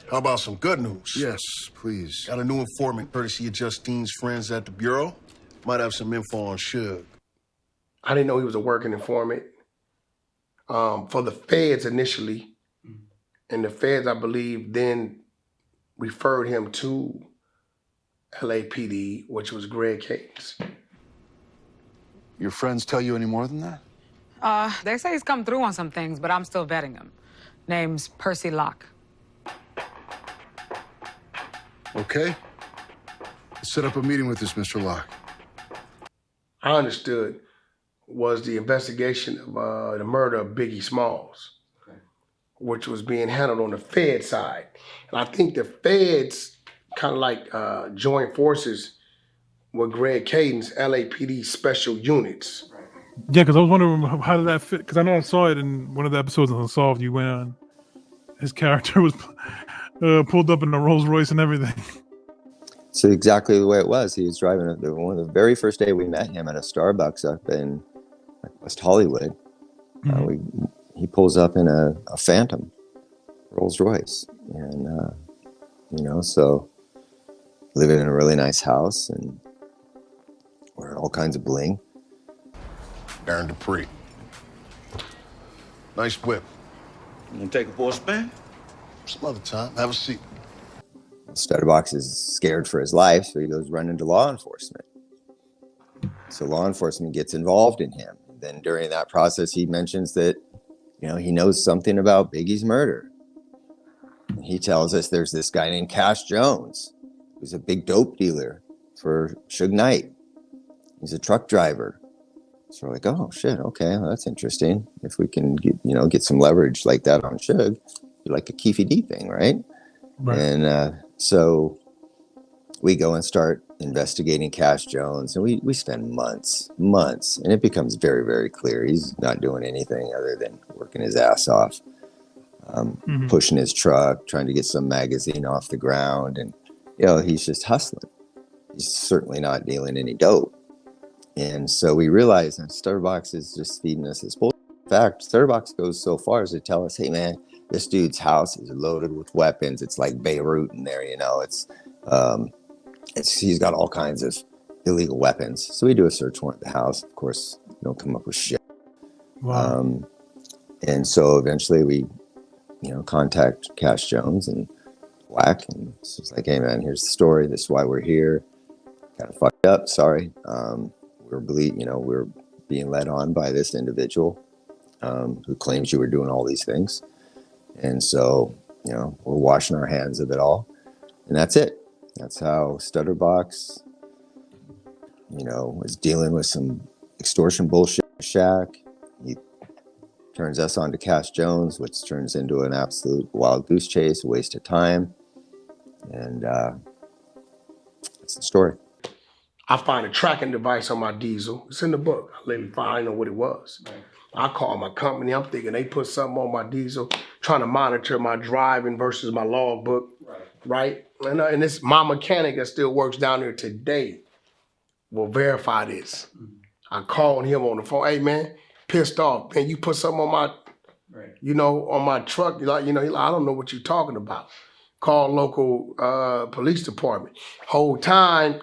How about some good news? Yes, please. Got a new informant, courtesy of Justine's friends at the Bureau. Might have some info on Suge. I didn't know he was a working informant for the feds initially. And the feds, I believe, then referred him to LAPD, which was Greg Kading's. Your friends tell you any more than that? They say he's come through on some things, but I'm still vetting him. Name's Percy Locke. Okay. Let's set up a meeting with this Mr. Locke. I understood was the investigation of the murder of Biggie Smalls, which was being handled on the Fed side. And I think the feds kind of like joined forces with Greg Kading's LAPD special units. Yeah, because I was wondering how did that fit? Because I know I saw it in one of the episodes of Unsolved. You went on. His character was pulled up in a Rolls Royce and everything. So exactly the way it was. He was driving one of the very first day we met him at a Starbucks up in West Hollywood. He pulls up in a Phantom Rolls Royce, and so living in a really nice house and wearing all kinds of bling. Aaron Dupree. Nice whip. You gonna take it for a spin? Some other time. Have a seat. StutterBox is scared for his life, so he goes running to law enforcement. So law enforcement gets involved in him. Then during that process, he mentions that, he knows something about Biggie's murder. He tells us there's this guy named Cash Jones, who's a big dope dealer for Suge Knight. He's a truck driver. So we're like, oh shit, okay, well, that's interesting. If we can get some leverage like that on Suge, like a Keefy D thing, right? And so we go and start investigating Cash Jones, and we spend months, and it becomes very, very clear he's not doing anything other than working his ass off, pushing his truck, trying to get some magazine off the ground, and he's just hustling. He's certainly not dealing any dope. And so we realize that StutterBox is just feeding us this bullshit. In fact, StutterBox goes so far as to tell us, hey man, this dude's house is loaded with weapons. It's like Beirut in there, he's got all kinds of illegal weapons. So we do a search warrant at the house. Of course, we don't come up with shit. Wow. And so eventually we, contact Cash Jones and Wack, and it's like, hey man, here's the story. This is why we're here. Kind of fucked up. Sorry. We're being led on by this individual who claims you were doing all these things. And so, we're washing our hands of it all. And that's it. That's how StutterBox, was dealing with some extortion bullshit in Shaq. He turns us on to Cash Jones, which turns into an absolute wild goose chase, a waste of time. And that's the story. I find a tracking device on my diesel. It's in the book. I didn't know what it was. Right. I call my company. I'm thinking they put something on my diesel, trying to monitor my driving versus my logbook. Right? And this my mechanic that still works down there today will verify this. I called him on the phone. Hey man, pissed off. Man, you put something on my, on my truck. He's like, I don't know what you're talking about. Call local police department. Whole time,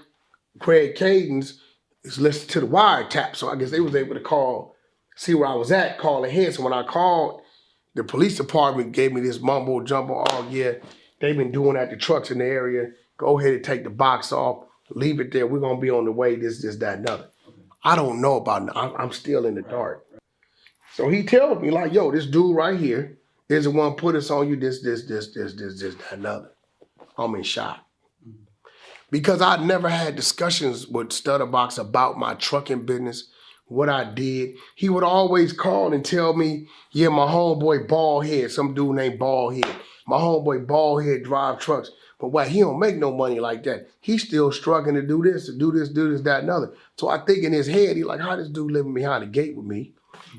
Greg Kading's is listening to the wiretap. So I guess they was able to see where I was at, call ahead. So when I called, the police department gave me this mumbo jumbo, oh yeah, they've been doing that to trucks in the area. Go ahead and take the box off, leave it there. We're gonna be on the way, this, that, and other. I don't know about it. I'm still in the dark. So he tells me like, yo, this dude right here is the one put us on you, this, that, and other. I'm in shock. Because I never had discussions with StutterBox about my trucking business, what I did. He would always call and tell me, yeah, my homeboy Baldhead, some dude named Baldhead. My homeboy Baldhead drive trucks. But why he don't make no money like that. He's still struggling to do this, that, and other. So I think in his head, he like, how this dude living behind the gate with me?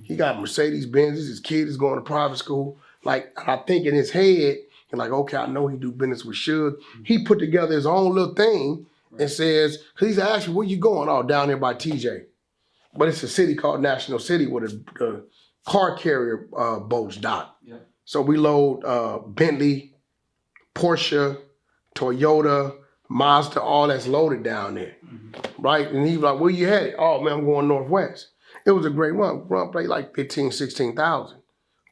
He got Mercedes Benzes, his kid is going to private school. Like, I think in his head, and like, okay, I know he do business with Suge. He put together his own little thing and says, because he's asking, where you going? Oh, down there by TJ. But it's a city called National City where the car carrier boats dock. Yeah. So we load Bentley, Porsche, Toyota, Mazda, all that's loaded down there, right? And he was like, where you headed? Oh, man, I'm going northwest. It was a great run. Run played like 15, 16,000.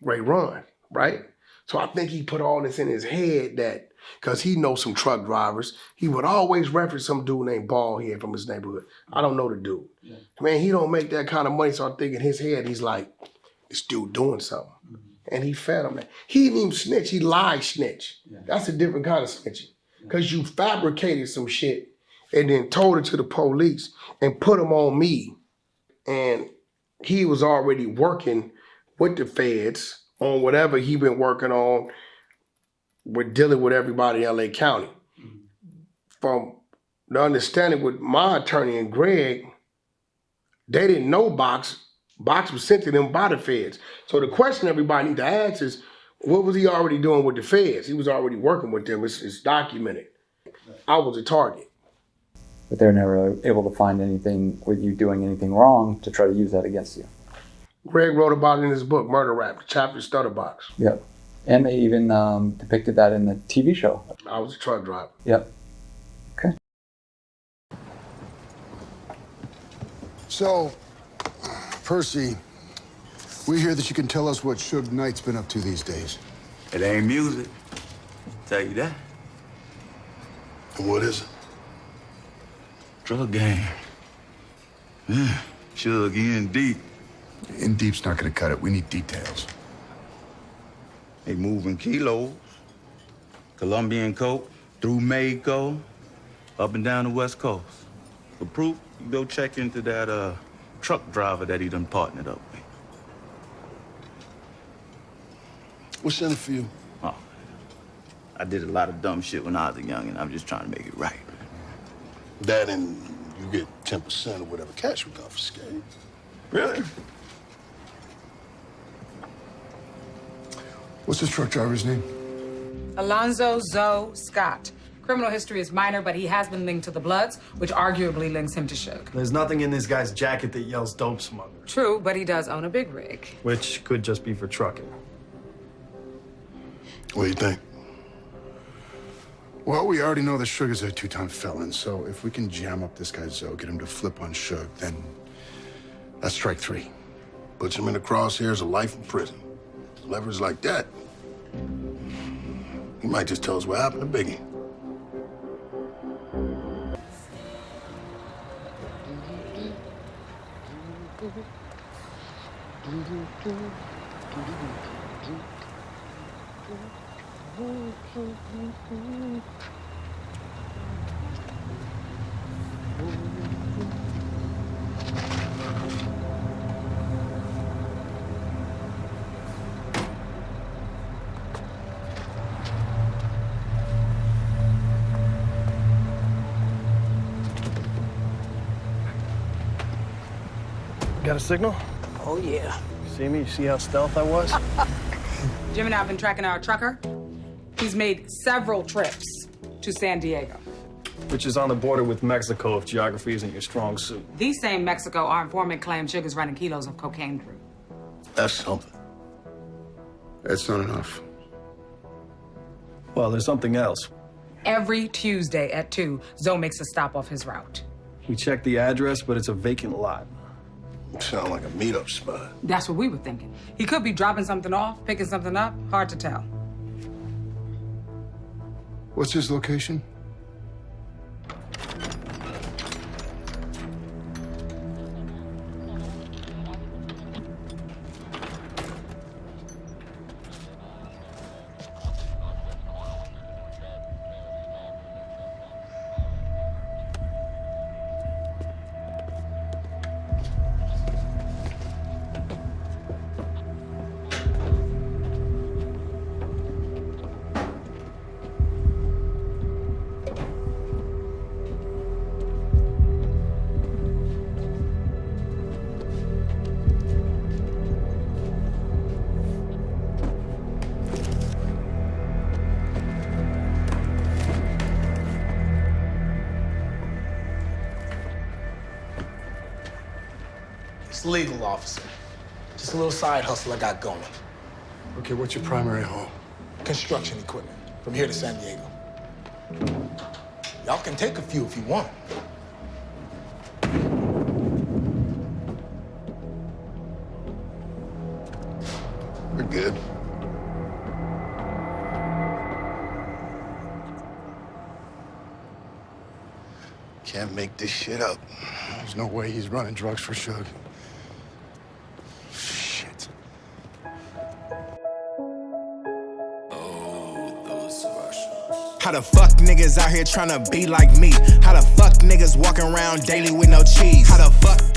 Great run, right? So I think he put all this in his head that, because he knows some truck drivers, he would always reference some dude named Ballhead from his neighborhood. I don't know the dude. Yeah. Man, he don't make that kind of money, so I think in his head, he's like, this dude doing something. And he fed him. He didn't even snitch, he lied snitch. Yeah. That's a different kind of snitching. Because you fabricated some shit and then told it to the police and put them on me. And he was already working with the feds on whatever he been working on with dealing with everybody in LA County. From the understanding with my attorney and Greg, they didn't know Box. Box was sent to them by the feds. So the question everybody need to ask is, what was he already doing with the feds? He was already working with them. It's documented. I was a target. But they're never able to find anything with you doing anything wrong to try to use that against you. Greg wrote about it in his book, Murder Rap, chapter Stutter Box. Yep. And they even depicted that in the TV show. I was a truck driver. Yep. Okay. So, Percy, we hear that you can tell us what Suge Knight's been up to these days. It ain't music. Tell you that. And what is it? Drug game. Yeah, Suge in deep. In deep's not gonna cut it. We need details. They moving kilos. Colombian coke through Mexico, up and down the West Coast. For proof, you go check into that truck driver that he done partnered up with. What's in it for you? Oh, I did a lot of dumb shit when I was a young, and I'm just trying to make it right. That and you get 10% of whatever cash we confiscate. Really? What's this truck driver's name? Alonzo Zoe Scott. Criminal history is minor, but he has been linked to the Bloods, which arguably links him to Suge. There's nothing in this guy's jacket that yells dope smuggler. True, but he does own a big rig. Which could just be for trucking. What do you think? Well, we already know that Suge is a two-time felon, so if we can jam up this guy Zoe, get him to flip on Suge, then that's strike three. Puts him in the crosshairs of life in prison. Leverage like that, he might just tell us what happened to Biggie. Got a signal? Oh, yeah. See me? You see how stealth I was? Jim and I have been tracking our trucker. He's made several trips to San Diego. Which is on the border with Mexico if geography isn't your strong suit. The same Mexico our informant claimed Sugar's running kilos of cocaine through. That's something. That's not enough. Well, there's something else. Every Tuesday at 2, Zoe makes a stop off his route. We checked the address, but it's a vacant lot. Sound like a meetup spot. That's what we were thinking. He could be dropping something off, picking something up. Hard to tell. What's his location? Legal officer. Just a little side hustle I got going. Okay, what's your primary haul? Construction equipment. from here to San Diego. Y'all can take a few if you want. We're good. Can't make this shit up. There's no way he's running drugs for Suge. Shit. How the fuck niggas out here tryna be like me? How the fuck niggas walking around daily with no cheese? How the fuck